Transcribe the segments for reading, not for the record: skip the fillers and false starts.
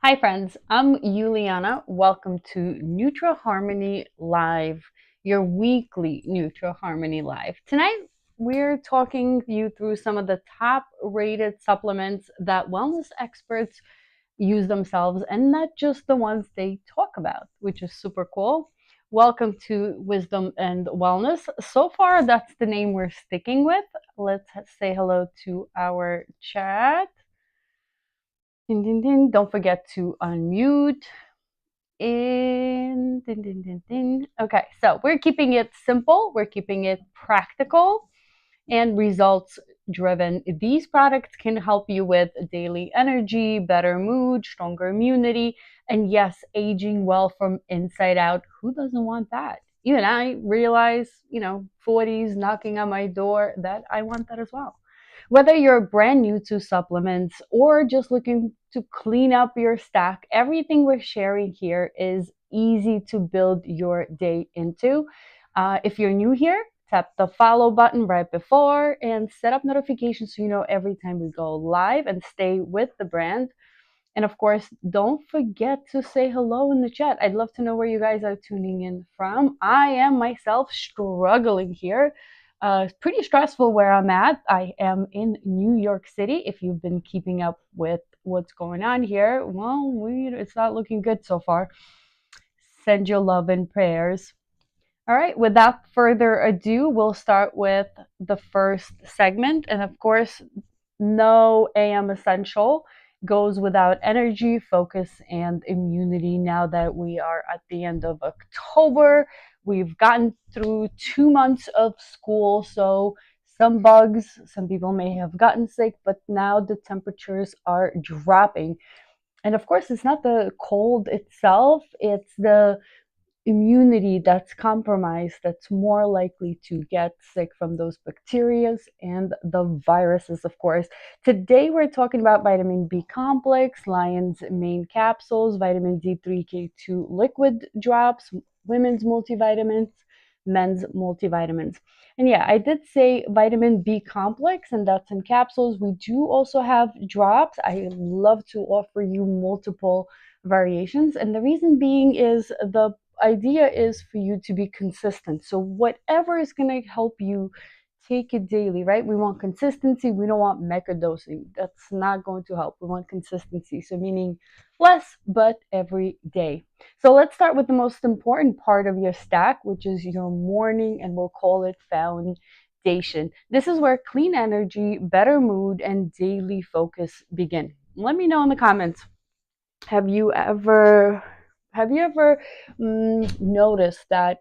Hi friends, I'm Juliana. Welcome to NutraHarmony Live, your weekly NutraHarmony Live. Tonight we're talking you through some of the top rated supplements that wellness experts use themselves and not just the ones they talk about, which is super cool. Welcome to Wisdom and Wellness. So far, that's the name we're sticking with. Let's say hello to our chat. Ding, ding, ding. Don't forget to unmute. In ding, ding, ding, ding. Okay, so we're keeping it simple, we're keeping it practical and results driven. These products can help you with daily energy, better mood, stronger immunity, and yes, aging well from inside out. Who doesn't want that? Even I realize, 40s knocking on my door, that I want that as well. Whether you're brand new to supplements or just looking to clean up your stack, everything we're sharing here is easy to build your day into. If you're new here, tap the follow button right before and set up notifications so you know every time we go live and stay with the brand. And of course, don't forget to say hello in the chat. I'd love to know where you guys are tuning in from. I am myself struggling here. It's pretty stressful where I'm at. I am in New York City. If you've been keeping up with what's going on here, well, it's not looking good so far. Send your love and prayers. All right, without further ado, we'll start with the first segment. And of course, no AM essential goes without energy, focus, and immunity. Now that we are at the end of October, we've gotten through 2 months of school. So some bugs, some people may have gotten sick, but now the temperatures are dropping. And of course, it's not the cold itself, it's the immunity that's compromised that's more likely to get sick from those bacteria and the viruses, of course. Today we're talking about vitamin B complex, lion's mane capsules, vitamin D3K2 liquid drops, women's multivitamins, men's multivitamins. And yeah, I did say vitamin B complex, and that's in capsules. We do also have drops. I love to offer you multiple variations, and the reason being is the idea is for you to be consistent. So whatever is going to help you, take it daily, right? We want consistency. We don't want mega dosing. That's not going to help. We want consistency. So meaning less, but every day. So let's start with the most important part of your stack, which is your morning, and we'll call it foundation. This is where clean energy, better mood, and daily focus begin. Let me know in the comments. Have you ever noticed that,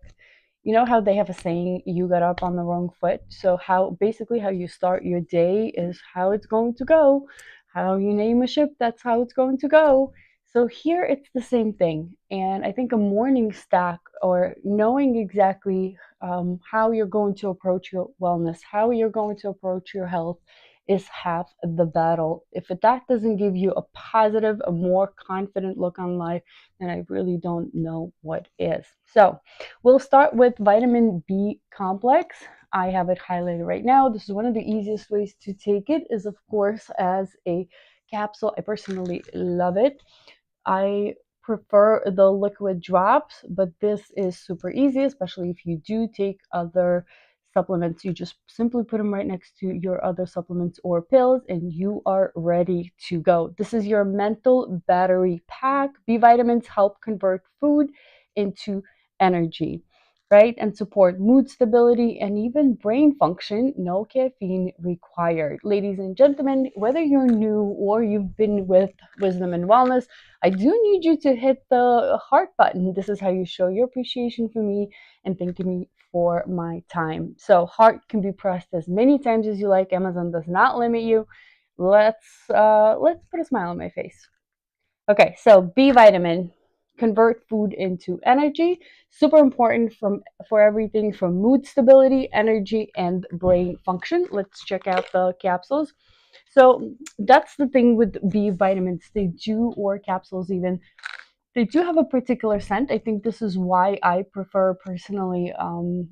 how they have a saying, you got up on the wrong foot? So how you start your day is how it's going to go. How you name a ship, that's how it's going to go. So here it's the same thing. And I think a morning stack, or knowing exactly how you're going to approach your wellness, how you're going to approach your health, is half the battle. If that doesn't give you a positive, a more confident look on life, then I really don't know what is. So we'll start with vitamin B complex. I have it highlighted right now. This is one of the easiest ways to take it, is of course as a capsule. I personally love it. I prefer the liquid drops, but this is super easy, especially if you do take other supplements. You just simply put them right next to your other supplements or pills, and you are ready to go. This is your mental battery pack. B vitamins help convert food into energy, right? And support mood stability and even brain function. No caffeine required. Ladies and gentlemen, whether you're new or you've been with Wisdom and Wellness, I do need you to hit the heart button. This is how you show your appreciation for me and thanking me for my time. So heart can be pressed as many times as you like. Amazon does not limit you. Let's put a smile on my face. Okay, so B vitamin, convert food into energy. Super important for everything from mood stability, energy, and brain function. Let's check out the capsules. So that's the thing with B vitamins. They do, or capsules even, They do have a particular scent. I think this is why I prefer personally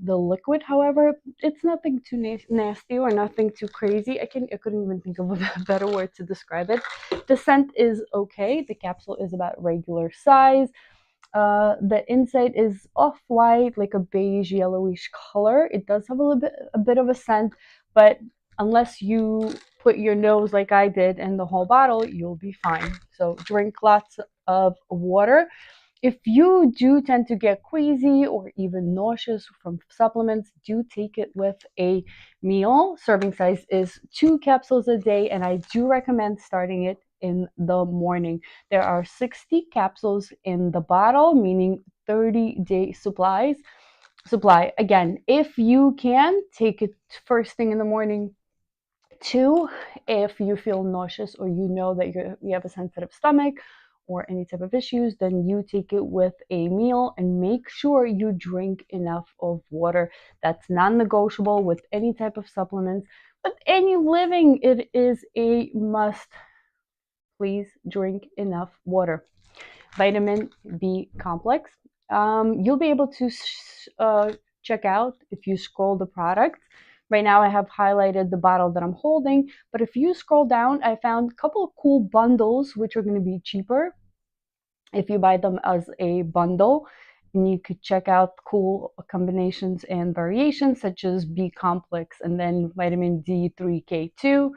the liquid. However, it's nothing too nasty or nothing too crazy. I couldn't even think of a better word to describe it. The scent is okay. The capsule is about regular size. The inside is off-white, like a beige yellowish color. It does have a bit of a scent, but unless you put your nose like I did in the whole bottle, you'll be fine. So drink lots of water. If you do tend to get queasy or even nauseous from supplements, do take it with a meal. Serving size is 2 capsules a day, and I do recommend starting it in the morning. There are 60 capsules in the bottle, meaning 30-day supply. Again, if you can, take it first thing in the morning. 2, if you feel nauseous or you know that you have a sensitive stomach or any type of issues, then you take it with a meal, and make sure you drink enough of water. That's non-negotiable with any type of supplements. With any living, it is a must. Please drink enough water. Vitamin B complex. You'll be able to check out if you scroll the product. Right now I have highlighted the bottle that I'm holding, but if you scroll down, I found a couple of cool bundles which are going to be cheaper if you buy them as a bundle. And you could check out cool combinations and variations such as B-Complex and then vitamin D3K2,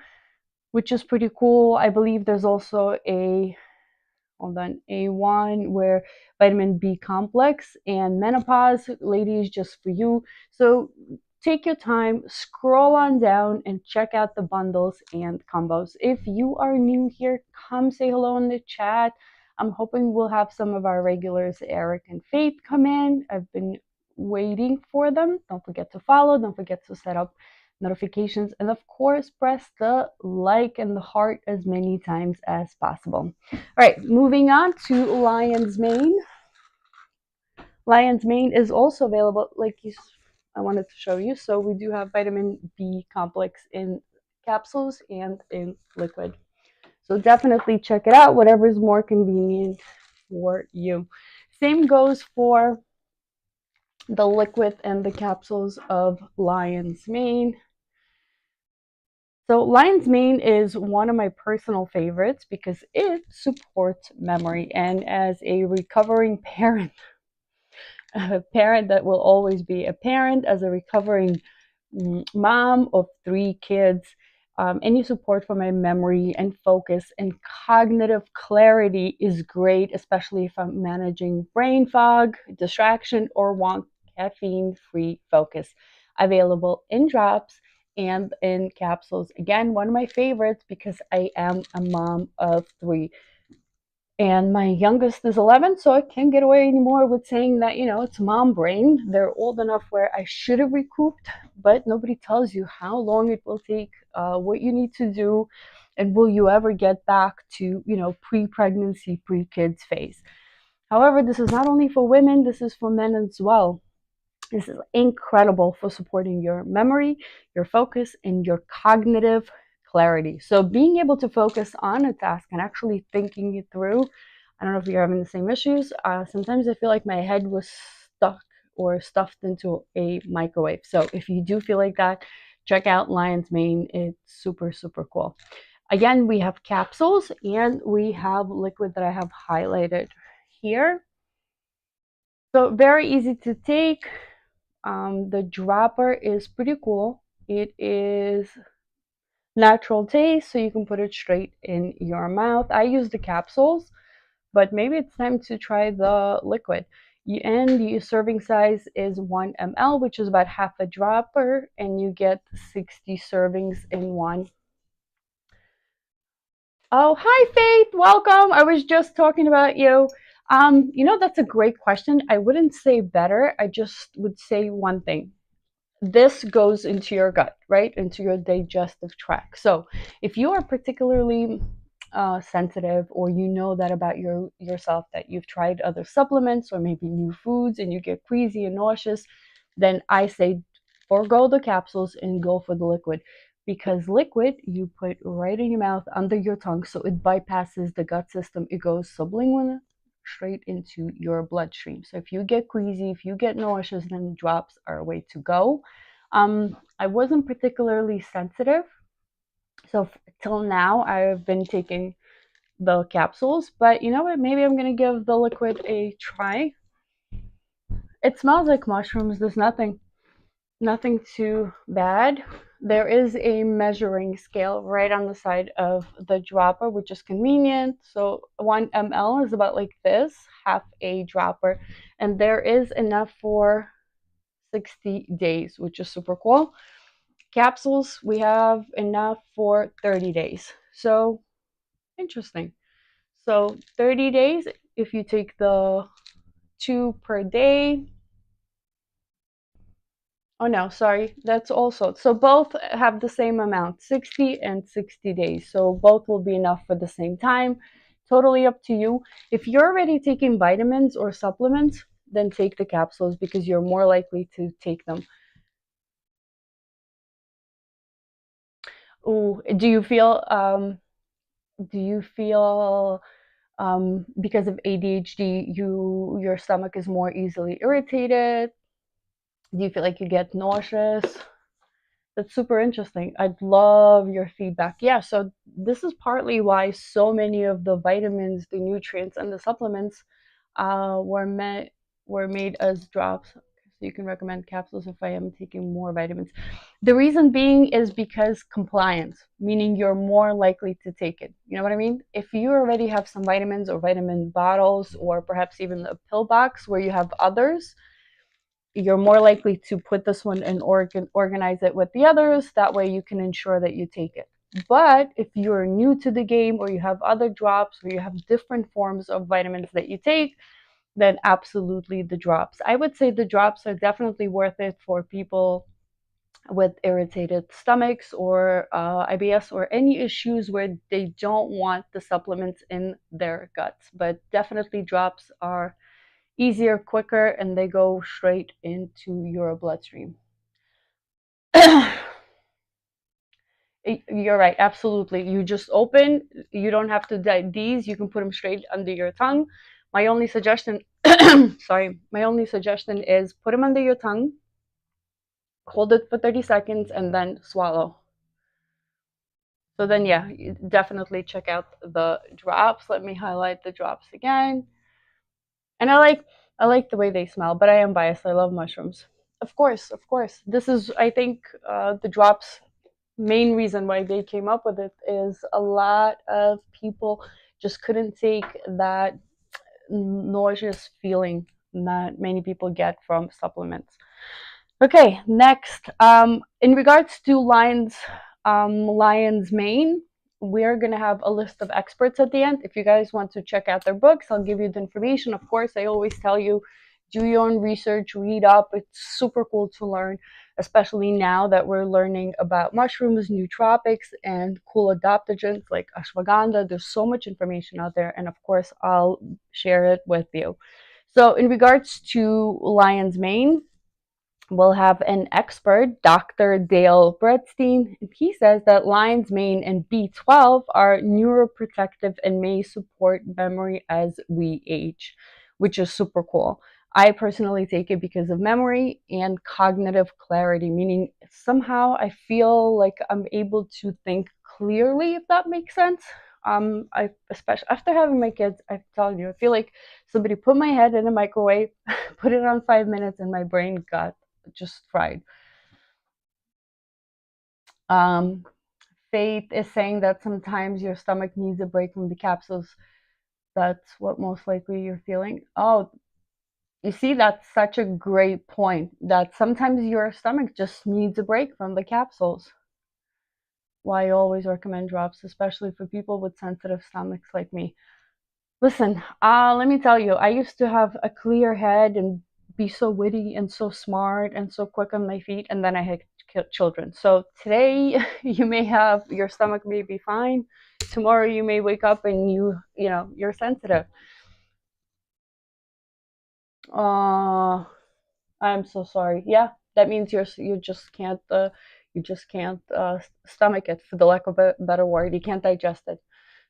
which is pretty cool. I believe there's also a one where vitamin B complex and menopause, ladies, just for you. So take your time, scroll on down and check out the bundles and combos. If you are new here, come say hello in the chat. I'm hoping we'll have some of our regulars, Eric and Faith, come in. I've been waiting for them. Don't forget to follow. Don't forget to set up notifications, and of course press the like and the heart as many times as possible. All right, moving on to Lion's Mane. Lion's Mane is also available, I wanted to show you. So we do have vitamin B complex in capsules and in liquid. So definitely check it out, whatever is more convenient for you. Same goes for the liquid and the capsules of Lion's Mane. So lion's mane is one of my personal favorites because it supports memory. And as a recovering parent, a parent that will always be a parent, as a recovering mom of 3 kids, any support for my memory and focus and cognitive clarity is great, especially if I'm managing brain fog, distraction, or want caffeine-free focus. Available in drops and in capsules. Again, one of my favorites because I am a mom of 3. And my youngest is 11, so I can't get away anymore with saying that, it's mom brain. They're old enough where I should have recouped, but nobody tells you how long it will take, what you need to do, and will you ever get back to, pre-pregnancy, pre-kids phase. However, this is not only for women, this is for men as well. This is incredible for supporting your memory, your focus, and your cognitive clarity. So being able to focus on a task and actually thinking it through. I don't know if you're having the same issues. Sometimes I feel like my head was stuck or stuffed into a microwave. So if you do feel like that, check out Lion's Mane. It's super, super cool. Again, we have capsules and we have liquid that I have highlighted here. So very easy to take. The dropper is pretty cool. It is natural taste, so you can put it straight in your mouth. I use the capsules, but maybe it's time to try the liquid. And your serving size is 1 ml, which is about half a dropper, and you get 60 servings in one. Oh, hi, Faith. Welcome. I was just talking about you. That's a great question. I wouldn't say better. I just would say one thing. This goes into your gut, right? Into your digestive tract. So if you are particularly sensitive, or you know that about yourself, that you've tried other supplements or maybe new foods and you get queasy and nauseous, then I say forego the capsules and go for the liquid. Because liquid you put right in your mouth under your tongue, so it bypasses the gut system. It goes sublingual, straight into your bloodstream. So if you get queasy, if you get nauseous, then drops are a way to go. I wasn't particularly sensitive, so till now I've been taking the capsules, but you know what? Maybe I'm gonna give the liquid a try. It smells like mushrooms. There's nothing too bad. There is a measuring scale right on the side of the dropper, which is convenient. So 1 ml is about like this, half a dropper, and there is enough for 60 days, which is super cool. Capsules, we have enough for 30 days. So interesting. So 30 days, if you take the 2 per day. Oh no, sorry, that's also, so both have the same amount, 60 and 60 days. So both will be enough for the same time. Totally up to you. If you're already taking vitamins or supplements, then take the capsules because you're more likely to take them. Ooh, do you feel because of ADHD, your stomach is more easily irritated? Do you feel like you get nauseous? That's super interesting. I'd love your feedback. Yeah, so this is partly why so many of the vitamins, the nutrients, and the supplements uh, were made were made as drops. So you can recommend capsules if I am taking more vitamins. The reason being is because compliance, meaning you're more likely to take it. You know what I mean? If you already have some vitamins or vitamin bottles, or perhaps even a pill box where you have others, you're more likely to put this one and organize it with the others. That way you can ensure that you take it. But if you're new to the game, or you have other drops, or you have different forms of vitamins that you take, then absolutely the drops. I would say the drops are definitely worth it for people with irritated stomachs, or IBS, or any issues where they don't want the supplements in their guts. But definitely drops are easier, quicker, and they go straight into your bloodstream. You're right, absolutely. You just open, you don't have to dive these, you can put them straight under your tongue. My only suggestion, sorry, my only suggestion is put them under your tongue, hold it for 30 seconds, and then swallow. So then, yeah, definitely check out the drops. Let me highlight the drops again. And I like the way they smell, but I am biased. I love mushrooms. Of course, of course. This is, I think, the drops main reason why they came up with it is a lot of people just couldn't take that nauseous feeling that many people get from supplements. Okay, next, in regards to Lion's Mane, we're going to have a list of experts at the end. If you guys want to check out their books, I'll give you the information. Of course, I always tell you, do your own research, read up. It's super cool to learn, especially now that we're learning about mushrooms, nootropics, and cool adaptogens like ashwagandha. There's so much information out there, and of course, I'll share it with you. So in regards to Lion's Mane, we'll have an expert, Dr. Dale Bredstein. He says that lion's mane and B12 are neuroprotective and may support memory as we age, which is super cool. I personally take it because of memory and cognitive clarity, meaning somehow I feel like I'm able to think clearly, if that makes sense. I, especially after having my kids, I'm telling you, I feel like somebody put my head in a microwave, put it on 5 minutes, and my brain got just fried. Um, Faith is saying that sometimes your stomach needs a break from the capsules. That's what most likely you're feeling. Oh, you see, that's such a great point, that sometimes your stomach just needs a break from the capsules. Why I always recommend drops, especially for people with sensitive stomachs like me. Listen, let me tell you, I used to have a clear head and be so witty and so smart and so quick on my feet, and then I had children. So today, you may have, your stomach may be fine. Tomorrow, you may wake up and you're sensitive. Uh, I'm so sorry. Yeah, that means you just can't stomach it, for the lack of a better word. You can't digest it.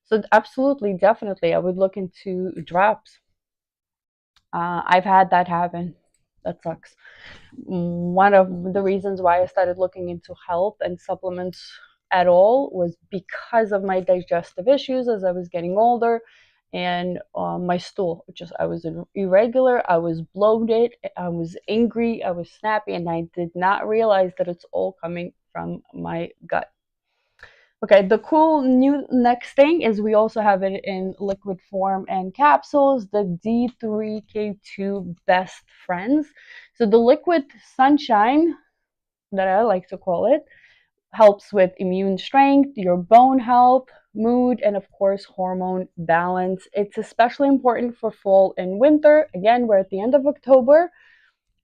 So absolutely, definitely, I would look into drops. I've had that happen. That sucks. One of the reasons why I started looking into health and supplements at all was because of my digestive issues as I was getting older, and my stool. Just I was irregular, I was bloated, I was angry, I was snappy, and I did not realize that it's all coming from my gut. Okay, the cool new next thing is we also have it in liquid form and capsules, the D3K2 best friends. So the liquid sunshine, that I like to call it, helps with immune strength, your bone health, mood, and of course, hormone balance. It's especially important for fall and winter. Again, we're at the end of October.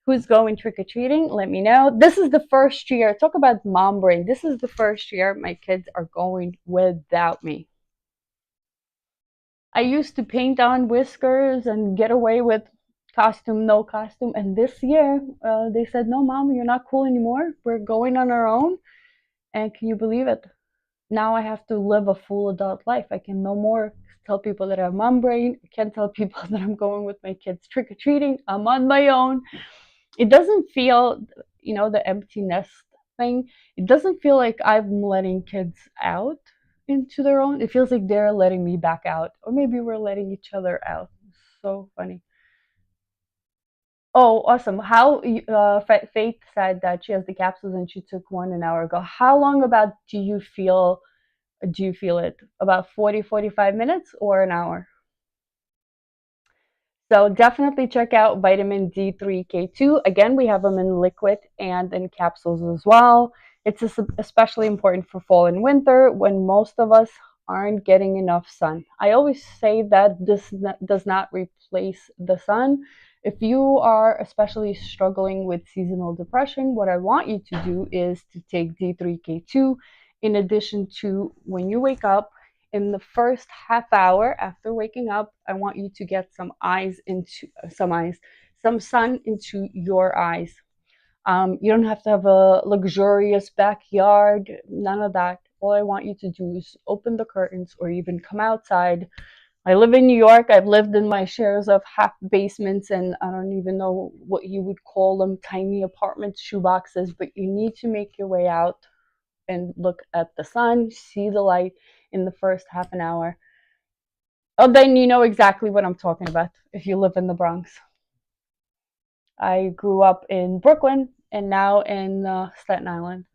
Who's going trick-or-treating? Let me know. This is the first year. Talk about mom brain. This is the first year my kids are going without me. I used to paint on whiskers and get away with costume, no costume. And this year, they said, no, mom, you're not cool anymore. We're going on our own. And can you believe it? Now I have to live a full adult life. I can no more tell people that I have mom brain. I can't tell people that I'm going with my kids trick-or-treating. I'm on my own. It doesn't feel, the empty nest thing. It doesn't feel like I'm letting kids out into their own. It feels like they're letting me back out, or maybe we're letting each other out. So funny. Oh, awesome. How Faith said that she has the capsules and she took one an hour ago. How long about do you feel it? About 40, 45 minutes or an hour? So definitely check out vitamin D3K2. Again, we have them in liquid and in capsules as well. It's especially important for fall and winter when most of us aren't getting enough sun. I always say that this does not replace the sun. If you are especially struggling with seasonal depression, what I want you to do is to take D3K2 in addition to when you wake up. In the first half hour after waking up, I want you to get some sun into your eyes. You don't have to have a luxurious backyard, none of that. All I want you to do is open the curtains or even come outside. I live in New York. I've lived in my shares of half basements, and I don't even know what you would call them, tiny apartments, shoeboxes, but you need to make your way out and look at the sun, see the light in the first half an hour. Oh, then you know exactly what I'm talking about if you live in the Bronx. I grew up in Brooklyn and now in Staten Island.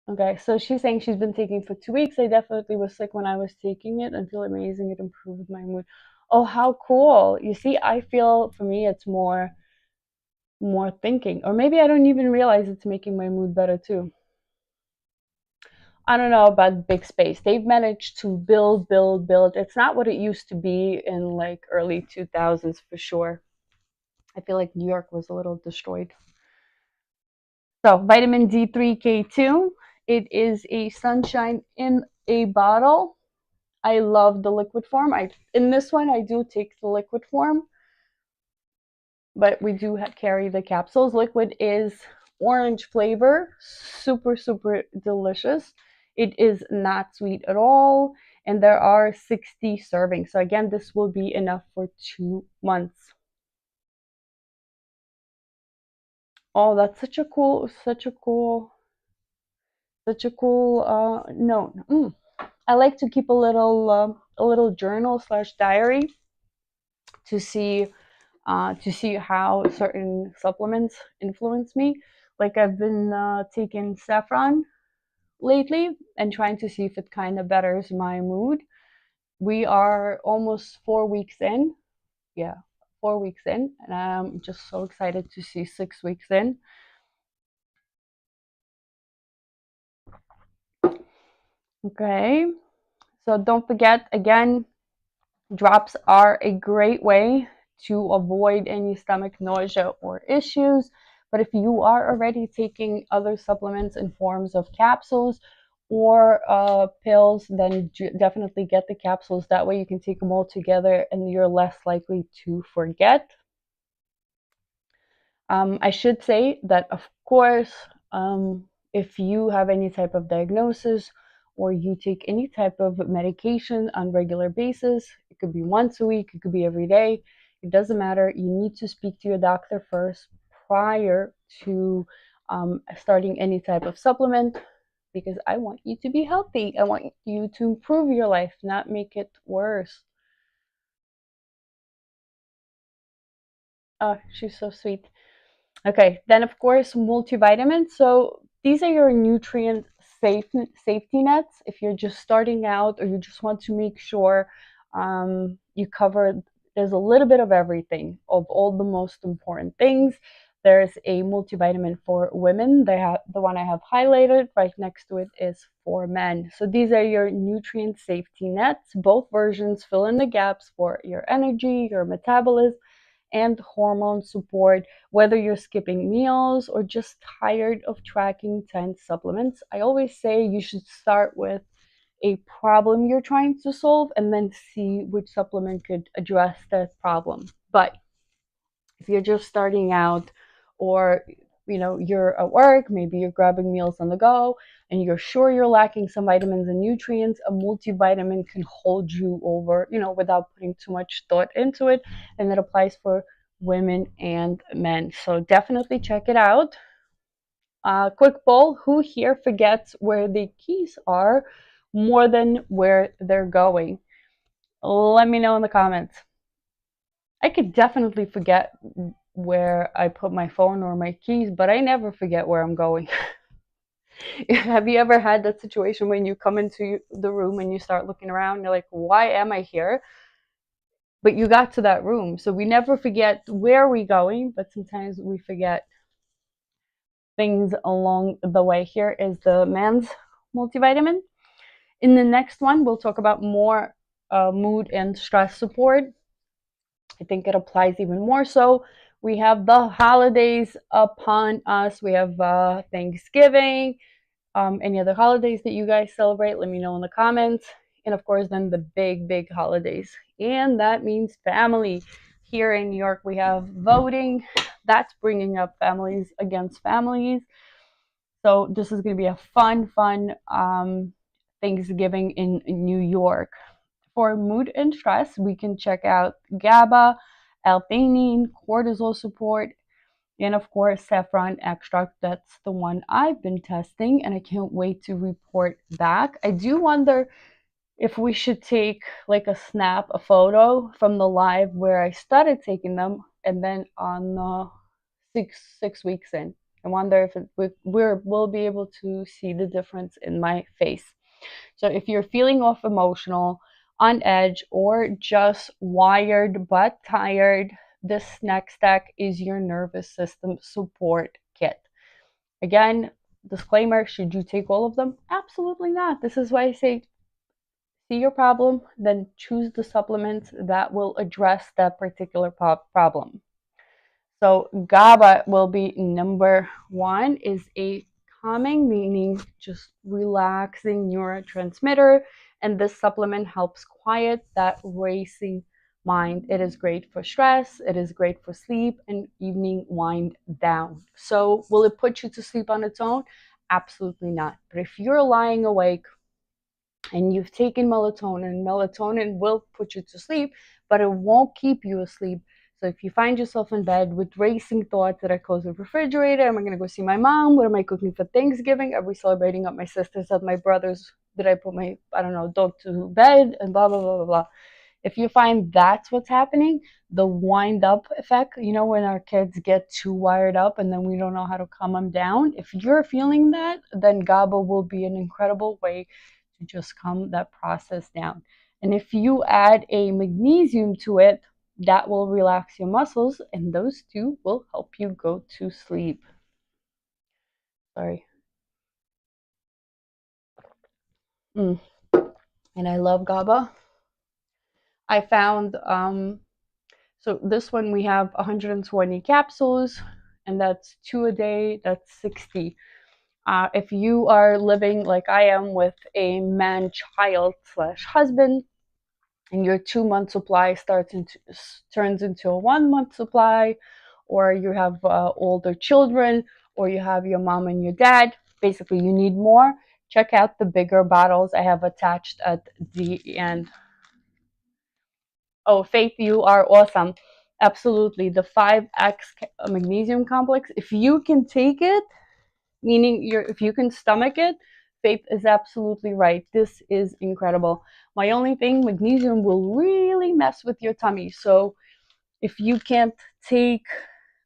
Okay, so she's saying she's been taking it for 2 weeks. I definitely was sick when I was taking it and feel amazing. It improved my mood. Oh, how cool. You see, I feel for me it's more thinking. Or maybe I don't even realize it's making my mood better too. I don't know about big space. They've managed to build, build, build. It's not what it used to be in like early 2000s for sure. I feel like New York was a little destroyed. So, vitamin D3K2, it is a sunshine in a bottle. I love the liquid form. In this one I do take the liquid form, but we do carry the capsules. Liquid is orange flavor, super, super delicious. It is not sweet at all, and there are 60 servings. So again, this will be enough for 2 months. Oh, that's such a cool note. I like to keep a little journal slash diary to see how certain supplements influence me. Like I've been taking saffron lately and trying to see if it kind of betters my mood. We are almost 4 weeks in. Yeah, 4 weeks in, and I'm just so excited to see 6 weeks in. Okay, so don't forget again, drops are a great way to avoid any stomach nausea or issues. But if you are already taking other supplements in forms of capsules or pills, then definitely get the capsules. That way you can take them all together and you're less likely to forget. I should say that, of course, if you have any type of diagnosis or you take any type of medication on regular basis, could be once a week, it could be every day. It doesn't matter. You need to speak to your doctor first prior to starting any type of supplement, because I want you to be healthy. I want you to improve your life, not make it worse. Oh, she's so sweet. Okay, then of course, multivitamins. So these are your nutrient safety nets. If you're just starting out or you just want to make sure you cover, there's a little bit of everything, of all the most important things. There's a multivitamin for women. They have the one I have highlighted right next to it is for men. So these are your nutrient safety nets. Both versions fill in the gaps for your energy, your metabolism, and hormone support, whether you're skipping meals or just tired of tracking 10 supplements. I always say you should start with a problem you're trying to solve and then see which supplement could address that problem. But if you're just starting out, or you're at work, maybe you're grabbing meals on the go and you're sure you're lacking some vitamins and nutrients, a multivitamin can hold you over, without putting too much thought into it. And it applies for women and men. So definitely check it out. Quick poll: who here forgets where the keys are more than where they're going? Let me know in the comments. I could definitely forget where I put my phone or my keys, but I never forget where I'm going. Have you ever had that situation when you come into the room and you start looking around, you're like, why am I here? But you got to that room. So we never forget where we're going, but sometimes we forget things along the way. Here is the men's multivitamin. In the next one, we'll talk about more mood and stress support. I think it applies even more so. We have the holidays upon us. We have Thanksgiving, any other holidays that you guys celebrate, let me know in the comments. And of course, then the big, big holidays. And that means family. Here in New York, we have voting. That's bringing up families against families. So this is going to be a fun Thanksgiving in New York. For mood and stress, we can check out GABA, L-theanine, cortisol support, and of course, saffron extract. That's the one I've been testing, and I can't wait to report back. I do wonder if we should take like a photo from the live where I started taking them, and then on six weeks in, I wonder if we'll be able to see the difference in my face. So if you're feeling off emotional, on edge, or just wired but tired, this snack stack is your nervous system support kit. Again, disclaimer, should you take all of them? Absolutely not. This is why I say see your problem, then choose the supplements that will address that particular problem. So GABA will be number one, is a calming, meaning just relaxing neurotransmitter. And this supplement helps quiet that racing mind. It is great for stress, it is great for sleep and evening wind down. So will it put you to sleep on its own? Absolutely not. But if you're lying awake and you've taken melatonin, melatonin will put you to sleep, but it won't keep you asleep. So if you find yourself in bed with racing thoughts, that I close the refrigerator, am I going to go see my mom? What am I cooking for Thanksgiving? Are we celebrating at my sister's, at my brother's? Did I put my, I don't know, dog to bed? And blah, blah, blah, blah, blah. If you find that's what's happening, the wind up effect, when our kids get too wired up and then we don't know how to calm them down. If you're feeling that, then GABA will be an incredible way to just calm that process down. And if you add a magnesium to it, that will relax your muscles, and those two will help you go to sleep. Sorry. And I love GABA. I found, so this one we have 120 capsules, and that's 2 a day, that's 60. If you are living like I am with a man-child / husband, and your 2-month supply turns into a 1-month supply, or you have older children, or you have your mom and your dad, basically you need more, check out the bigger bottles I have attached at the end. Oh, Faith, you are awesome. Absolutely. The 5x magnesium complex, if you can take it, meaning if you can stomach it, Faith is absolutely right. This is incredible. My only thing, magnesium will really mess with your tummy. So if you can't take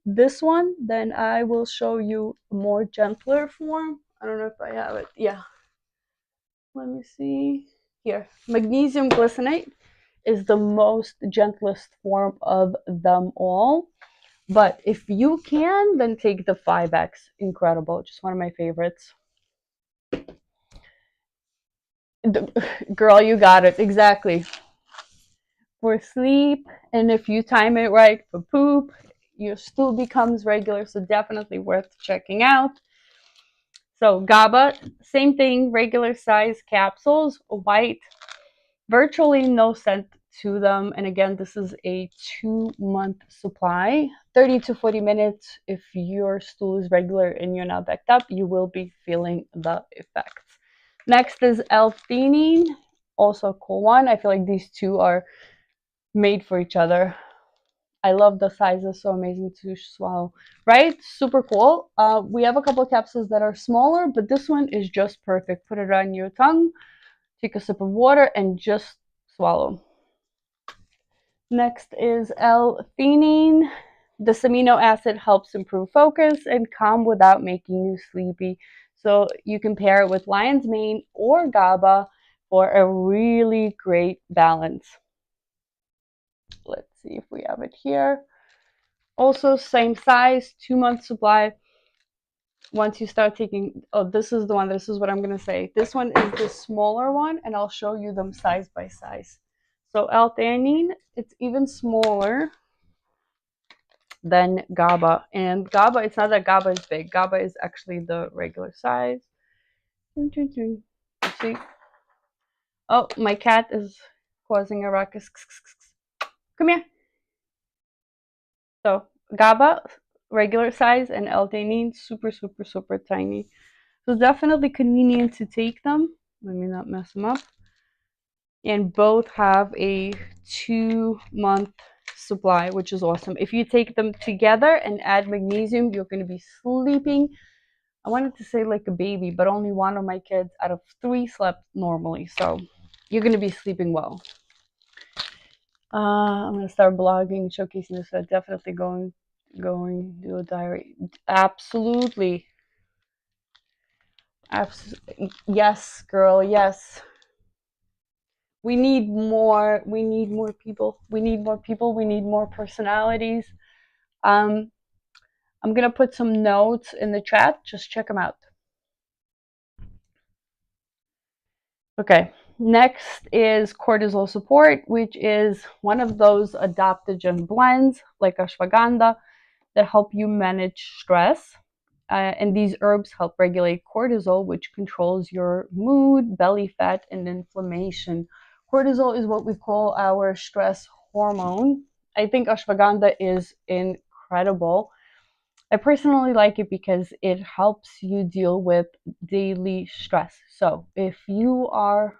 this one, then I will show you a more gentler form. I don't know if I have it. Yeah. Let me see. Here. Magnesium glycinate is the most gentlest form of them all. But if you can, then take the 5x. Incredible. Just one of my favorites. Girl, you got it. Exactly. For sleep, and if you time it right for poop, your stool becomes regular. So definitely worth checking out. So GABA, same thing, regular size capsules, white, virtually no scent to them. And again, this is a 2-month supply, 30 to 40 minutes. If your stool is regular and you're not backed up, you will be feeling the effects. Next is L-theanine, also a cool one. I feel like these two are made for each other. I love the sizes, so amazing to swallow, right? Super cool. We have a couple of capsules that are smaller, but this one is just perfect. Put it on your tongue, take a sip of water, and just swallow. Next is L-theanine. This amino acid helps improve focus and calm without making you sleepy. So you can pair it with lion's mane or GABA for a really great balance. Let's see if we have it here. Also, same size, 2-month supply. Once you start taking, oh, this is the one, this is what I'm going to say. This one is the smaller one, and I'll show you them size by size. So L-theanine, it's even smaller than GABA. And GABA, it's not that GABA is big. GABA is actually the regular size. You see? Oh, my cat is causing a ruckus. Come here. So GABA, regular size, and L-theanine, super, super, super tiny. So it's definitely convenient to take them. Let me not mess them up. And both have a 2-month supply, which is awesome. If you take them together and add magnesium, you're going to be sleeping. I wanted to say like a baby, but only one of my kids out of 3 slept normally. So you're going to be sleeping well. I'm going to start blogging, showcasing this. So definitely going do a diary. Absolutely. Absolutely. Yes, girl. Yes. We need more people. We need more people. We need more personalities. I'm going to put some notes in the chat. Just check them out. Okay. Next is cortisol support, which is one of those adaptogen blends like ashwagandha that help you manage stress. And these herbs help regulate cortisol, which controls your mood, belly fat, and inflammation. Cortisol is what we call our stress hormone. I think ashwagandha is incredible. I personally like it because it helps you deal with daily stress. So if you are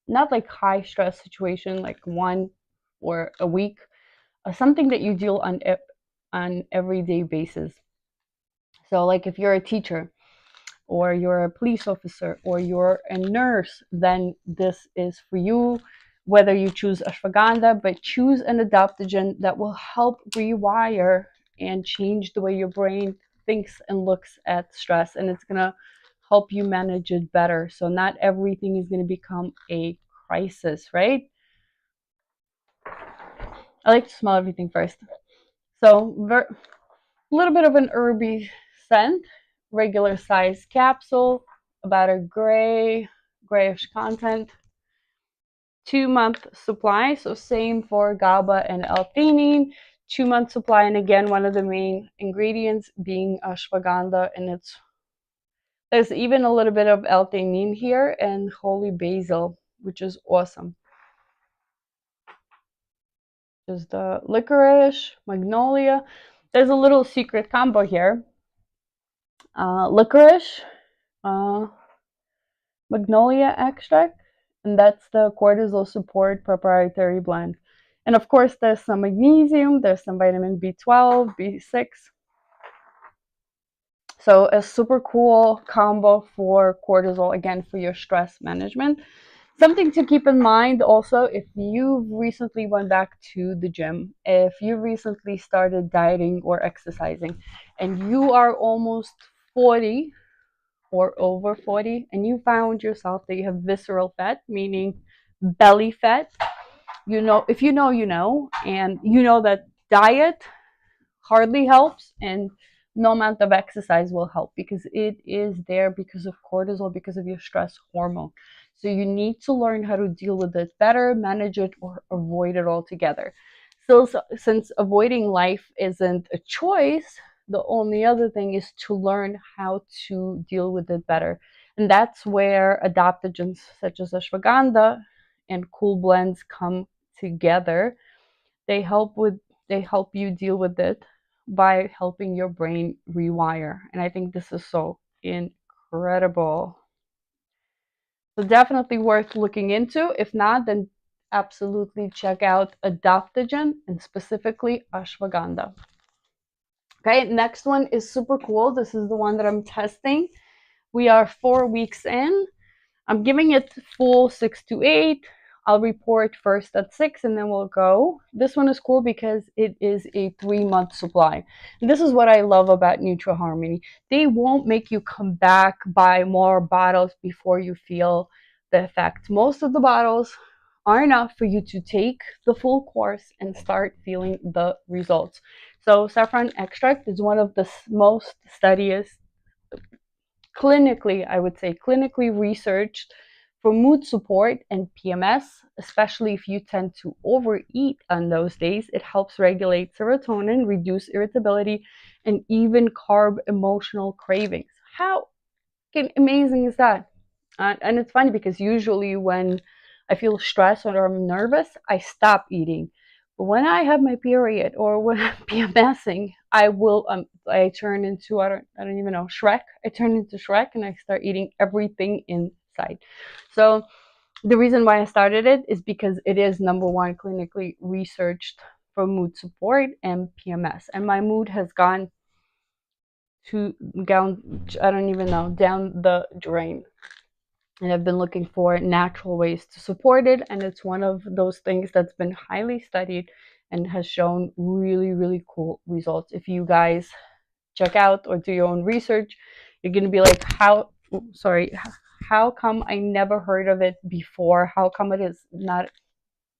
not like high stress situation, like one or a week, something that you deal on everyday basis. So like if you're a teacher or you're a police officer or you're a nurse, then this is for you. Whether you choose ashwagandha, but choose an adaptogen that will help rewire and change the way your brain thinks and looks at stress, and it's going to help you manage it better. So not everything is going to become a crisis, right? I like to smell everything first. So a little bit of an herby scent, regular size capsule, about a grayish content, 2-month supply. So same for GABA and L-theanine, 2-month supply. And again, one of the main ingredients being ashwagandha, and there's even a little bit of L-theanine here and holy basil, which is awesome. There's the licorice, magnolia. There's a little secret combo here. Licorice, magnolia extract, and that's the cortisol support proprietary blend. And of course, there's some magnesium, there's some vitamin B12, B6. So a super cool combo for cortisol, again, for your stress management. Something to keep in mind also, if you recently went back to the gym, if you recently started dieting or exercising, and you are almost 40 or over 40, and you found yourself that you have visceral fat, meaning belly fat, you know, if you know, you know, and you know that diet hardly helps and no amount of exercise will help, because it is there because of cortisol, because of your stress hormone. So you need to learn how to deal with it better, manage it, or avoid it altogether. So since avoiding life isn't a choice, the only other thing is to learn how to deal with it better. And that's where adaptogens such as ashwagandha and cool blends come together. They help with they help you deal with it by helping your brain rewire. And I think this is so incredible. So definitely worth looking into. If not, then absolutely check out adaptogen and specifically ashwagandha. Okay, next one is super cool. This is the one that I'm testing. We are 4 weeks in. I'm giving it full 6 to 8. I'll report first at 6 and then we'll go. This one is cool because it is a 3-month supply. And this is what I love about NutraHarmony. They won't make you come back, buy more bottles before you feel the effect. Most of the bottles are enough for you to take the full course and start feeling the results. So saffron extract is one of the most studied, clinically, I would say, clinically researched for mood support and PMS, especially if you tend to overeat on those days. It helps regulate serotonin, reduce irritability, and even curb emotional cravings. How amazing is that? And it's funny because usually when I feel stressed or I'm nervous, I stop eating. But when I have my period or when I'm PMSing, I turn into I don't even know, Shrek. I turn into Shrek and I start eating everything in sight. So the reason why I started it is because it is #1 clinically researched for mood support and PMS. And my mood has gone to down, I don't even know, down the drain. And I've been looking for natural ways to support it. And it's one of those things that's been highly studied and has shown really, really cool results. If you guys check out or do your own research, you're going to be like, how come I never heard of it before? How come it is not,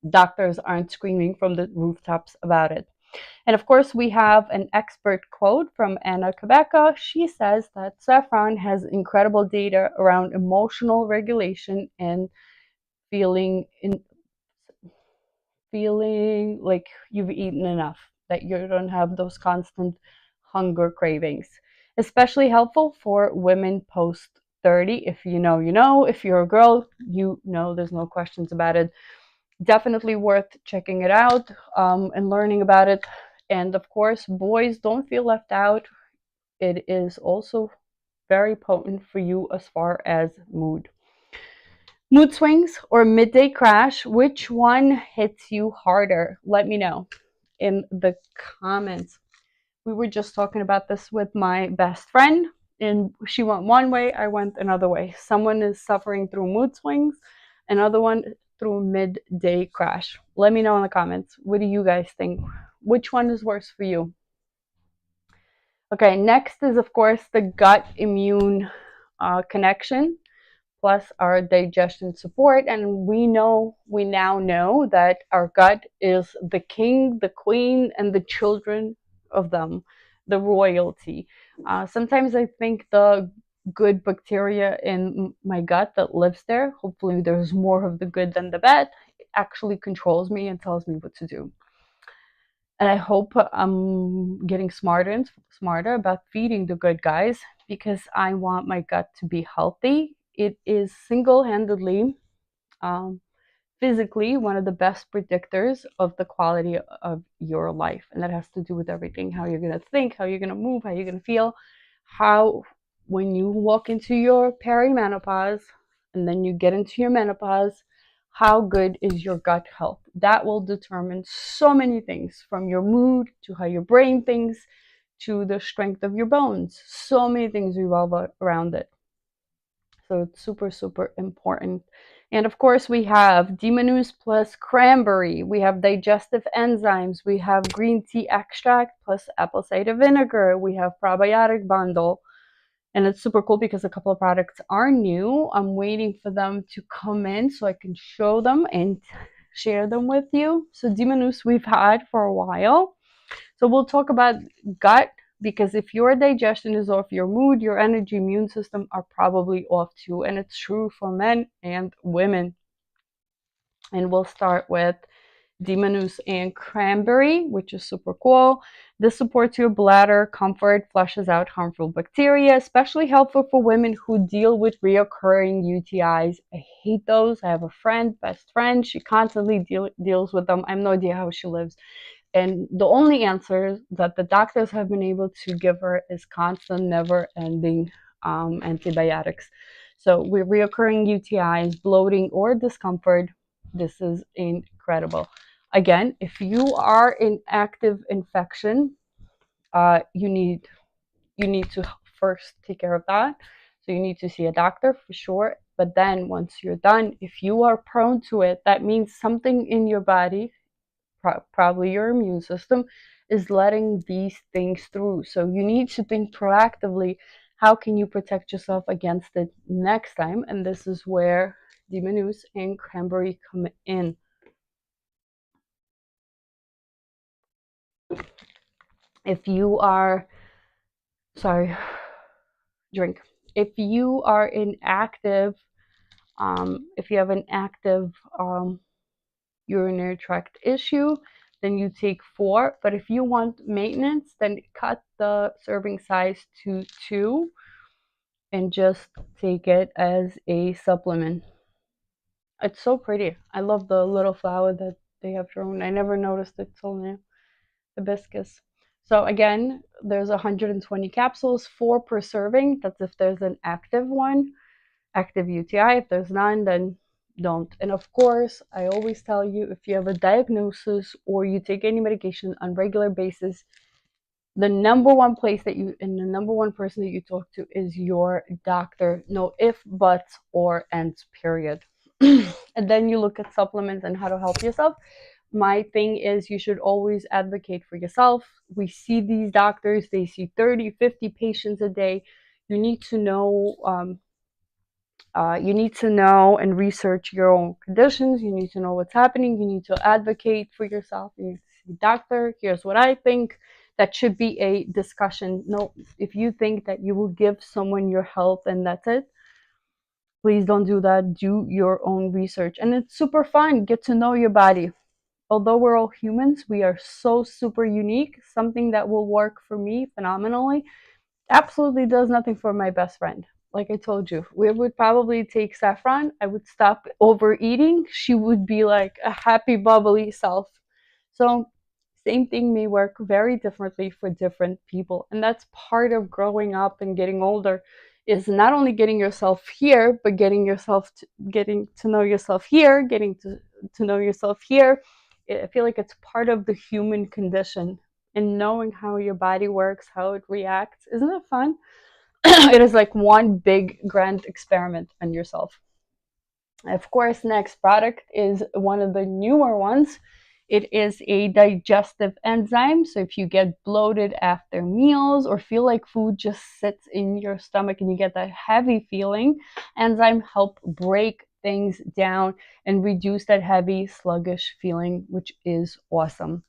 doctors aren't screaming from the rooftops about it? And of course, we have an expert quote from Anna Quebeca. She says that saffron has incredible data around emotional regulation and feeling like you've eaten enough, that you don't have those constant hunger cravings. Especially helpful for women post 30. If you know, you know. If you're a girl, you know, there's no questions about it. Definitely worth checking it out and learning about it. And of course, boys, don't feel left out. It is also very potent for you as far as mood. Mood swings or midday crash, which one hits you harder? Let me know in the comments. We were just talking about this with my best friend, and she went one way, I went another way. Someone is suffering through mood swings, another one through midday crash. Let me know in the comments. What do you guys think? Which one is worse for you? Okay, next is, of course, the gut immune connection plus our digestion support. And we now know that our gut is the king, the queen, and the children of them, the royalty. Sometimes I think the good bacteria in my gut that lives there, hopefully there's more of the good than the bad, it actually controls me and tells me what to do. And I hope I'm getting smarter and smarter about feeding the good guys, because I want my gut to be healthy. It is single-handedly, physically, one of the best predictors of the quality of your life. And that has to do with everything: how you're going to think, how you're going to move, how you're going to feel, how when you walk into your perimenopause and then you get into your menopause, how good is your gut health? That will determine so many things, from your mood to how your brain thinks to the strength of your bones. So many things revolve around it. So it's super, super important. And of course, we have Demonus plus cranberry. We have digestive enzymes. We have green tea extract plus apple cider vinegar. We have probiotic bundle. And it's super cool because a couple of products are new. I'm waiting for them to come in so I can show them and share them with you. So Demonus we've had for a while. So we'll talk about gut, because if your digestion is off, your mood, your energy, immune system are probably off too. And it's true for men and women. And we'll start with Demonus and cranberry, which is super cool. This supports your bladder comfort, flushes out harmful bacteria, especially helpful for women who deal with reoccurring UTIs. I hate those. I have a friend, best friend. She constantly deals with them. I have no idea how she lives. And the only answer that the doctors have been able to give her is constant, never-ending antibiotics. So with reoccurring UTIs, bloating, or discomfort, this is incredible. Again, if you are in active infection, you need to first take care of that. So you need to see a doctor for sure. But then once you're done, if you are prone to it, that means something in your body, probably your immune system, is letting these things through. So you need to think proactively, how can you protect yourself against it next time? And this is where Demonus and cranberry come in. If you are, sorry, drink. If you are inactive, if you have an active urinary tract issue, then you take 4. But if you want maintenance, then cut the serving size to 2 and just take it as a supplement. It's so pretty. I love the little flower that they have drawn. I never noticed it till now. Hibiscus. So again, there's 120 capsules, 4 per serving. That's if there's an active one, active UTI. If there's none, then don't. And of course, I always tell you, if you have a diagnosis or you take any medication on regular basis, the number one place that you, and the number one person that you talk to is your doctor. No if, buts, or ends, period. And then you look at supplements and how to help yourself. My thing is, you should always advocate for yourself. We see these doctors, they see 30, 50 patients a day. You need to know, and research your own conditions. You need to know what's happening. You need to advocate for yourself. You need to see, doctor, here's what I think. That should be a discussion. No, if you think that you will give someone your health and that's it, please don't do that. Do your own research. And it's super fun. Get to know your body. Although we're all humans, we are so super unique. Something that will work for me phenomenally absolutely does nothing for my best friend. Like I told you, we would probably take saffron. I would stop overeating. She would be like a happy, bubbly self. So same thing may work very differently for different people. And that's part of growing up and getting older, is not only getting yourself here, but getting to know yourself here, getting to know yourself here. I feel like it's part of the human condition, and knowing how your body works, how it reacts. Isn't it fun? It is like one big grand experiment on yourself. Of course, next product is one of the newer ones. It is a digestive enzyme. So if you get bloated after meals or feel like food just sits in your stomach and you get that heavy feeling, enzyme help break things down and reduce that heavy, sluggish feeling, which is awesome.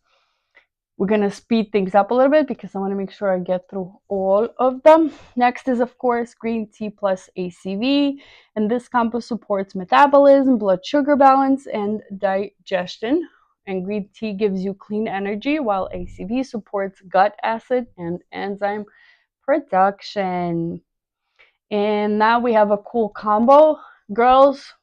We're going to speed things up a little bit because I want to make sure I get through all of them. Next is, of course, green tea plus ACV. And this combo supports metabolism, blood sugar balance, and digestion. And green tea gives you clean energy, while ACV supports gut acid and enzyme production. And now we have a cool combo. Girls,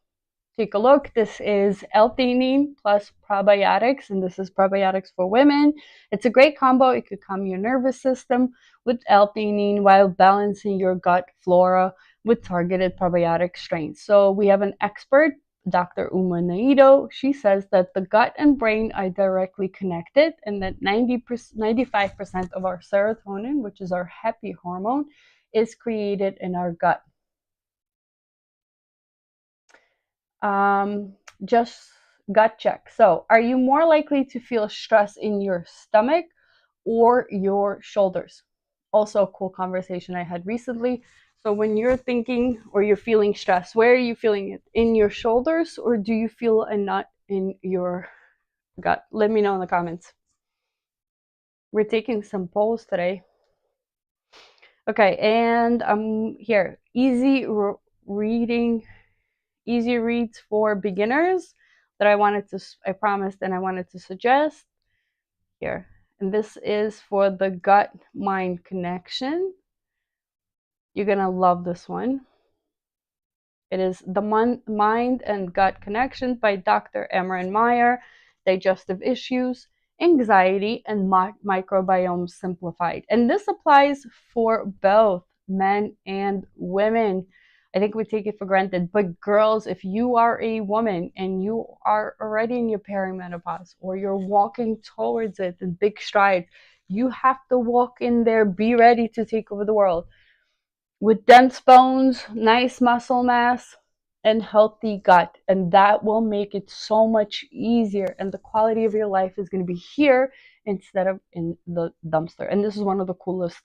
take a look. This is L-theanine plus probiotics, and this is probiotics for women. It's a great combo. It could calm your nervous system with L-theanine while balancing your gut flora with targeted probiotic strains. So we have an expert Dr. Uma Naito, she says that the gut and brain are directly connected and that 95% of our serotonin, which is our happy hormone, is created in our gut. Just gut check. So, are you more likely to feel stress in your stomach or your shoulders? Also, a cool conversation I had recently. So, when you're thinking or you're feeling stress, where are you feeling it? In your shoulders, or do you feel a knot in your gut? Let me know in the comments. We're taking some polls today. Okay, and here, reading, easy reads for beginners that I promised and I wanted to suggest here. And this is for the gut mind connection. You're gonna love this one. It is The Mind and Gut Connection by Dr. Emran Meyer, Digestive Issues, Anxiety, and Microbiome Simplified. And this applies for both men and women. I think we take it for granted. But girls, if you are a woman and you are already in your perimenopause or you're walking towards it in big strides, you have to walk in there, be ready to take over the world with dense bones, nice muscle mass, and healthy gut. And that will make it so much easier. And the quality of your life is going to be here instead of in the dumpster. And this is one of the coolest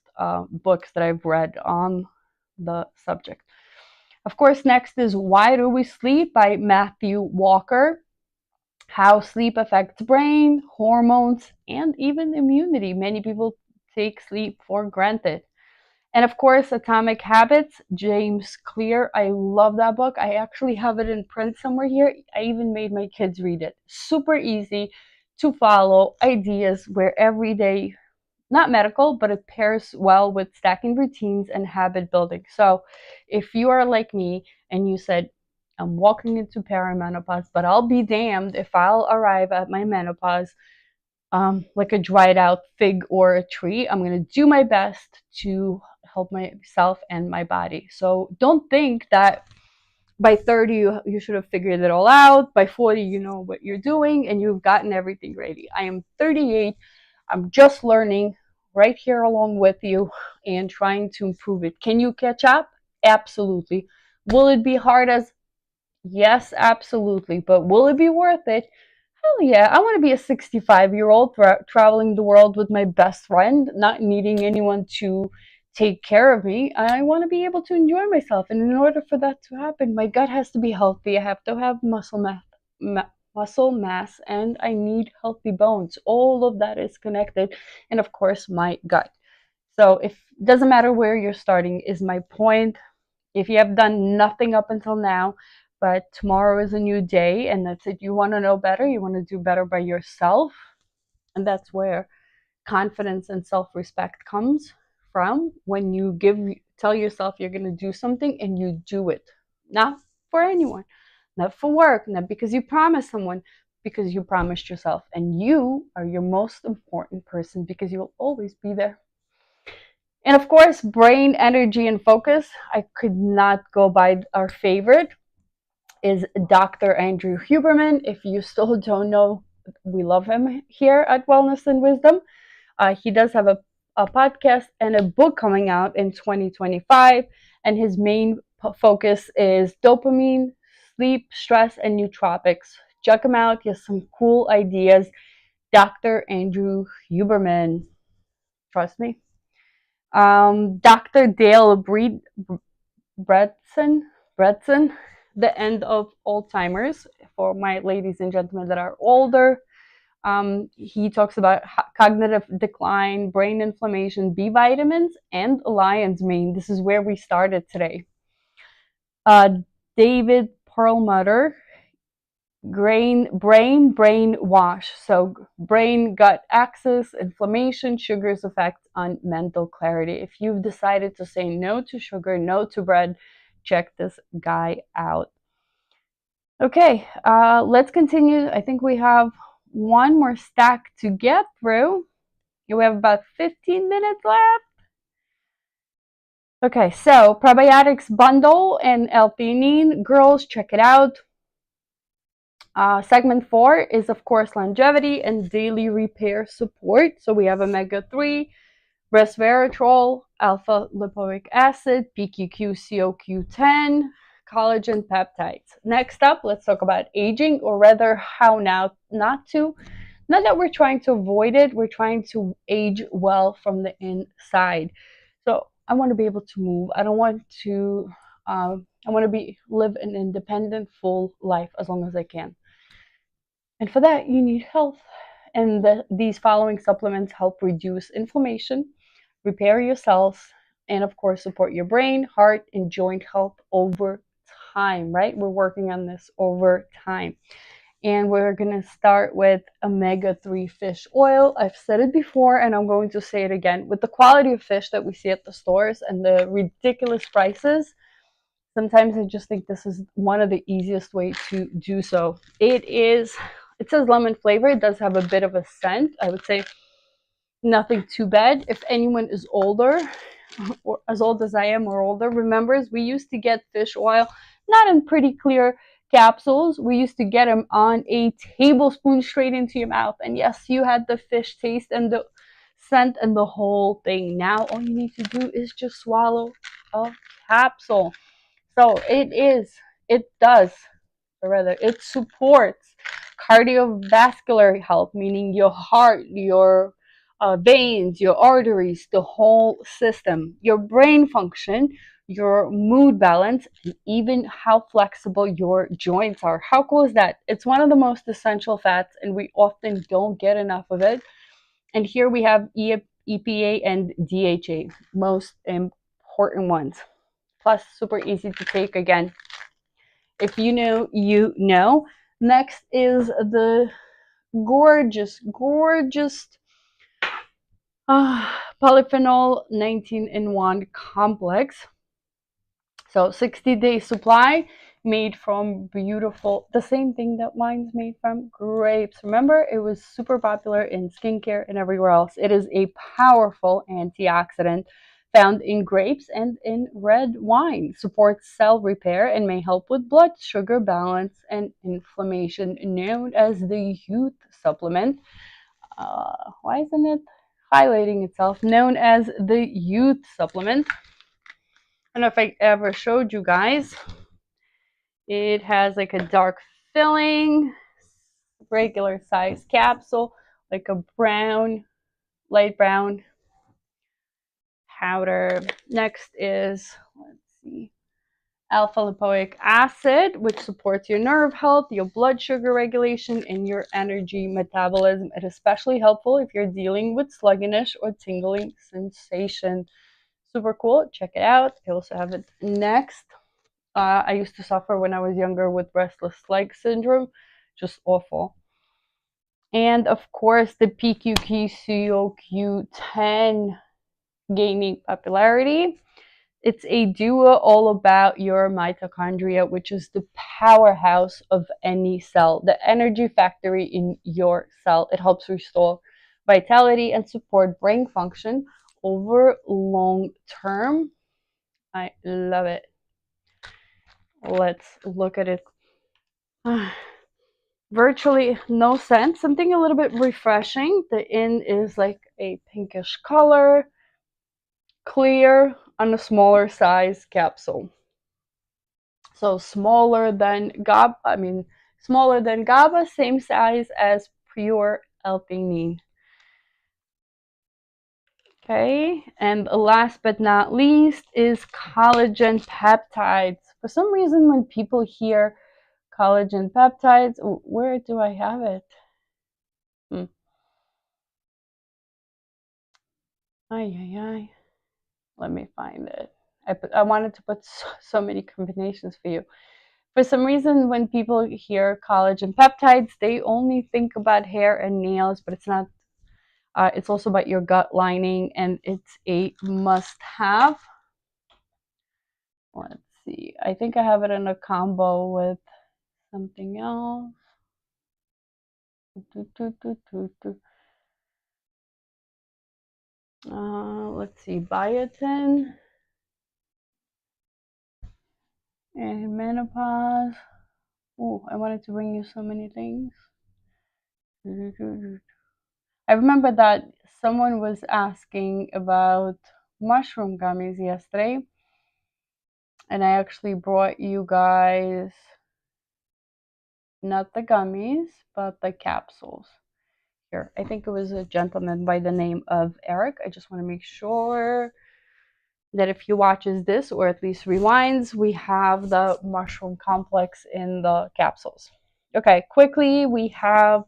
books that I've read on the subject. Of course, next is Why Do We Sleep by Matthew Walker. How sleep affects brain, hormones, and even immunity. Many people take sleep for granted. And of course, Atomic Habits, James Clear. I love that book. I actually have it in print somewhere here. I even made my kids read it. Super easy to follow, ideas where every day, not medical, but it pairs well with stacking routines and habit building. So if you are like me and you said, I'm walking into perimenopause, but I'll be damned if I'll arrive at my menopause like a dried out fig or a tree. I'm going to do my best to help myself and my body. So don't think that by 30 you should have figured it all out. By 40 you know what you're doing and you've gotten everything ready. I am 38. I'm just learning right here along with you and trying to improve it. Can you catch up? Absolutely. Will it be hard as? Yes, absolutely. But will it be worth it? Hell yeah, I want to be a 65-year-old traveling the world with my best friend, not needing anyone to take care of me. I want to be able to enjoy myself. And in order for that to happen, my gut has to be healthy. I have to have muscle mass, and I need healthy bones. All of that is connected. And of course, my gut. So it doesn't matter where you're starting, is my point. If you have done nothing up until now, but tomorrow is a new day and that's it, you want to know better, you want to do better by yourself, and that's where confidence and self-respect comes from, when you tell yourself you're going to do something and you do it, not for anyone, not for work, not because you promised someone, because you promised yourself. And you are your most important person because you'll always be there. And of course, brain energy and focus. I could not go by our favorite is Dr. Andrew Huberman. If you still don't know, we love him here at Wellness and Wisdom. He does have a podcast and a book coming out in 2025, and his main focus is dopamine, sleep, stress, and nootropics. Check him out. He has some cool ideas. Dr. Andrew Huberman. Trust me. Dr. Dale Bredson, The End of Alzheimer's, for my ladies and gentlemen that are older. He talks about cognitive decline, brain inflammation, B vitamins, and lion's mane. This is where we started today. David Perlmutter, brain wash. So brain gut axis, inflammation, sugar's effect on mental clarity. If you've decided to say no to sugar, no to bread, check this guy out. Okay, let's continue. I think we have one more stack to get through. We have about 15 minutes left. Okay, so probiotics bundle and L-theanine. Girls, check it out. Segment 4 is, of course, longevity and daily repair support. So we have omega-3, resveratrol, alpha lipoic acid, PQQ-CoQ10, collagen peptides. Next up, let's talk about aging, or rather how now not to. Not that we're trying to avoid it, we're trying to age well from the inside. So I want to be able to move. I don't want to. I want to live an independent, full life as long as I can. And for that, you need health. And these following supplements help reduce inflammation, repair your cells, and of course, support your brain, heart, and joint health over time, right? We're working on this over time. And we're going to start with omega-3 fish oil. I've said it before, and I'm going to say it again. With the quality of fish that we see at the stores and the ridiculous prices, sometimes I just think this is one of the easiest ways to do so. It says lemon flavor. It does have a bit of a scent. I would say nothing too bad. If anyone is older, or as old as I am or older, remembers we used to get fish oil not in pretty clear capsules. We used to get them on a tablespoon straight into your mouth. And yes, you had the fish taste and the scent and the whole thing. Now all you need to do is just swallow a capsule. So it supports cardiovascular health, meaning your heart, your veins, your arteries, the whole system, your brain function, your mood balance, and even how flexible your joints are. How cool is that? It's one of the most essential fats, and we often don't get enough of it. And here we have EPA and DHA, most important ones. Plus, super easy to take again. If you know, you know. Next is the gorgeous polyphenol 19-in-1 complex. So 60-day supply made from the same thing that wine's made from, grapes. Remember, it was super popular in skincare and everywhere else. It is a powerful antioxidant found in grapes and in red wine, supports cell repair, and may help with blood sugar balance and inflammation, known as the youth supplement. Why isn't it highlighting itself? Known as the youth supplement. I don't know if I ever showed you guys. It has like a dark filling, regular size capsule, like a light brown powder. Next is, let's see, alpha lipoic acid, which supports your nerve health, your blood sugar regulation, and your energy metabolism. It is especially helpful if you're dealing with sluggishness or tingling sensation. Super cool. Check it out. I also have it next. I used to suffer when I was younger with restless leg syndrome. Just awful. And of course, the PQQ-CoQ10 gaining popularity. It's a duo all about your mitochondria, which is the powerhouse of any cell, the energy factory in your cell. It helps restore vitality and support brain function over long term. I love it. Let's look at it. Virtually no scent, something a little bit refreshing. The in is like a pinkish color, clear, on a smaller size capsule. So smaller than GABA, same size as pure L-theanine. Okay, and last but not least is collagen peptides. For some reason, when people hear collagen peptides, where do I have it? Ay. Let me find it. I wanted to put so many combinations for you. For some reason, when people hear collagen peptides, they only think about hair and nails, but it's not. It's also about your gut lining, and it's a must-have. Let's see. I think I have it in a combo with something else. Let's see. Biotin and menopause. Ooh, I wanted to bring you so many things. I remember that someone was asking about mushroom gummies yesterday, and I actually brought you guys not the gummies, but the capsules. Here, I think it was a gentleman by the name of Eric. I just want to make sure that if he watches this or at least rewinds, we have the mushroom complex in the capsules. Okay, quickly, we have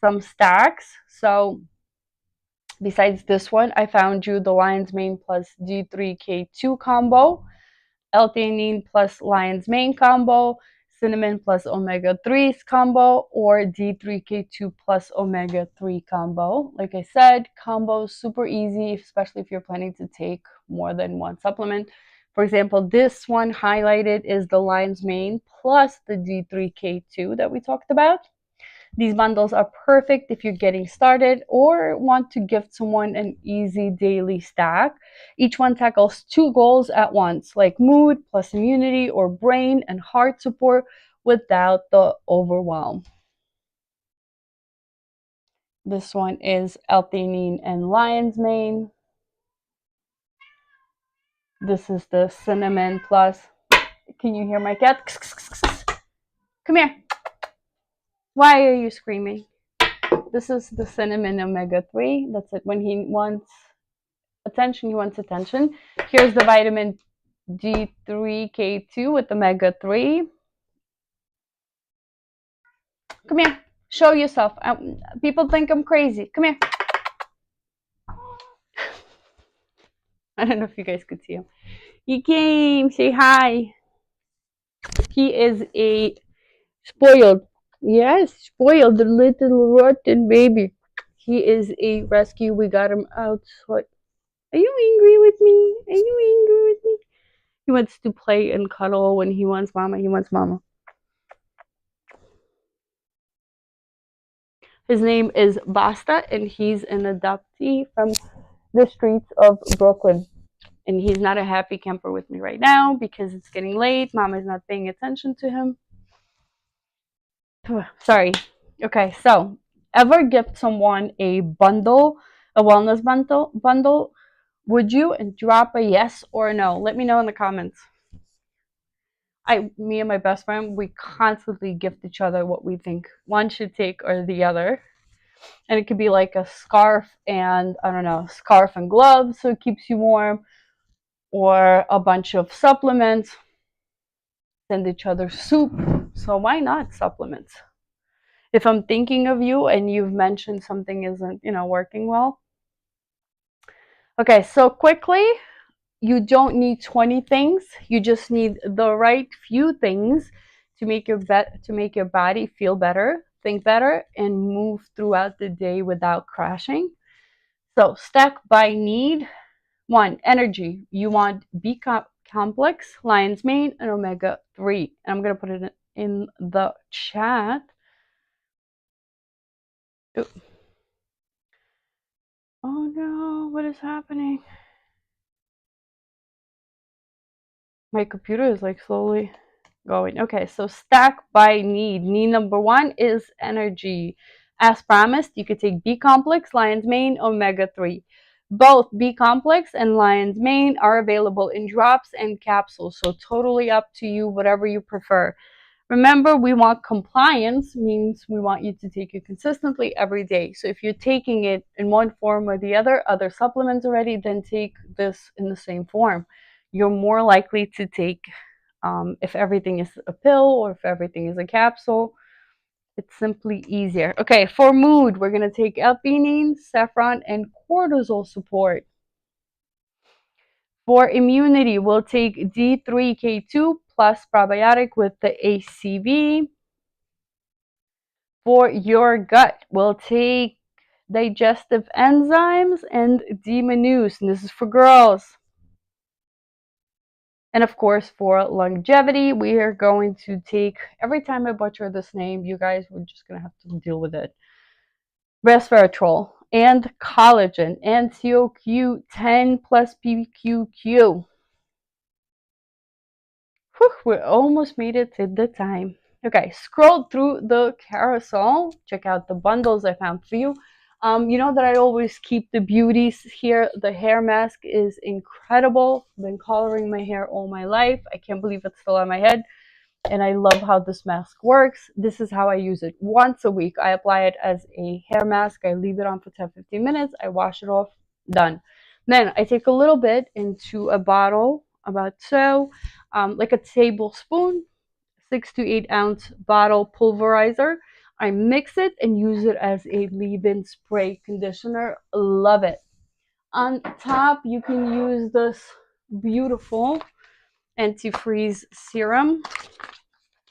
some stacks. So besides this one, I found you the Lion's Mane plus D3K2 combo, L-theanine plus Lion's Mane combo, cinnamon plus omega-3s combo, or D3K2 plus omega-3 combo. Like I said, combos super easy, especially if you're planning to take more than one supplement. For example, this one highlighted is the Lion's Mane plus the D3K2 that we talked about. These bundles are perfect if you're getting started or want to gift someone an easy daily stack. Each one tackles two goals at once, like mood plus immunity or brain and heart support without the overwhelm. This one is L-theanine and Lion's Mane. This is the cinnamon plus. Can you hear my cat? Come here. Why are you screaming? This is the cinnamon omega-3. That's it. When he wants attention, he wants attention. Here's the vitamin D3K2 with omega-3. Come here. Show yourself. People think I'm crazy. Come here. I don't know if you guys could see him. He came. Say hi. He is a spoiled. Yes, spoiled little rotten baby. He is a rescue. We got him out. So are you angry with me? Are you angry with me? He wants to play and cuddle. When he wants mama, he wants mama. His name is Basta, and he's an adoptee from the streets of Brooklyn. And he's not a happy camper with me right now because it's getting late. Mama's not paying attention to him. Sorry. Okay, so ever gift someone a bundle, a wellness bundle? Would you? And drop a yes or a no. Let me know in the comments. Me and my best friend, we constantly gift each other what we think one should take or the other. And it could be like a scarf and, I don't know, scarf and gloves so it keeps you warm, or a bunch of supplements. Send each other soup. So why not supplements? If I'm thinking of you and you've mentioned something isn't, working well. Okay, so quickly, you don't need 20 things. You just need the right few things to make your body feel better, think better, and move throughout the day without crashing. So stack by need. 1, energy. You want B-Complex, Lion's Mane, and omega-3. And I'm going to put it in the chat. Ooh. Oh no, what is happening? My computer is like slowly going. Okay, so stack by need. Need number 1 is energy. As promised, you could take B-Complex, Lion's Mane, omega-3. Both B-Complex and Lion's Mane are available in drops and capsules, so totally up to you, whatever you prefer. Remember, we want compliance, means we want you to take it consistently every day. So if you're taking it in one form or the other supplements already, then take this in the same form. You're more likely to take, if everything is a pill or if everything is a capsule, it's simply easier. Okay, for mood, we're going to take L-theanine, saffron, and cortisol support. For immunity, we'll take D3K2 plus probiotic with the ACV. For your gut, we'll take digestive enzymes and D-manuse, and this is for girls. And of course, for longevity, we are going to take, every time I butcher this name, you guys, we're just going to have to deal with it. Resveratrol and collagen and CoQ10 plus PQQ. Whew, we almost made it to the time. Okay, scroll through the carousel. Check out the bundles I found for you. You know that I always keep the beauties here. The hair mask is incredible. I've been coloring my hair all my life. I can't believe it's still on my head. And I love how this mask works. This is how I use it. Once a week, I apply it as a hair mask. I leave it on for 10-15 minutes. I wash it off. Done. Then I take a little bit into a bottle, about so, like a tablespoon, 6 to 8 ounce bottle pulverizer. I mix it and use it as a leave-in spray conditioner. Love it. On top, you can use this beautiful antifreeze serum.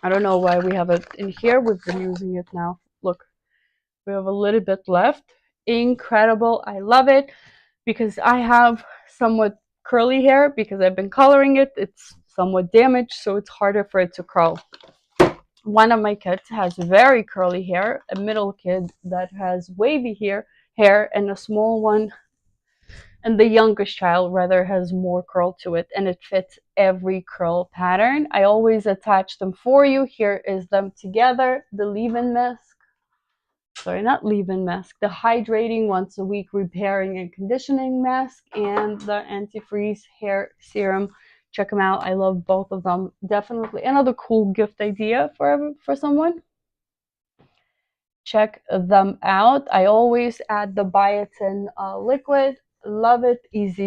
I don't know why we have it in here. We've been using it now. Look, we have a little bit left. Incredible. I love it because I have somewhat curly hair because I've been coloring it. It's somewhat damaged, so it's harder for it to curl. One of my kids has very curly hair, a middle kid that has wavy hair, and a small one, and the youngest child rather has more curl to it, and it fits every curl pattern. I always attach them for you. Here is them together. The leave-in mask, sorry, not leave-in mask, the hydrating once a week repairing and conditioning mask, and the antifreeze hair serum. Check them out. I love both of them. Definitely another cool gift idea for someone. Check them out. I always add the biotin liquid. Love it. Easy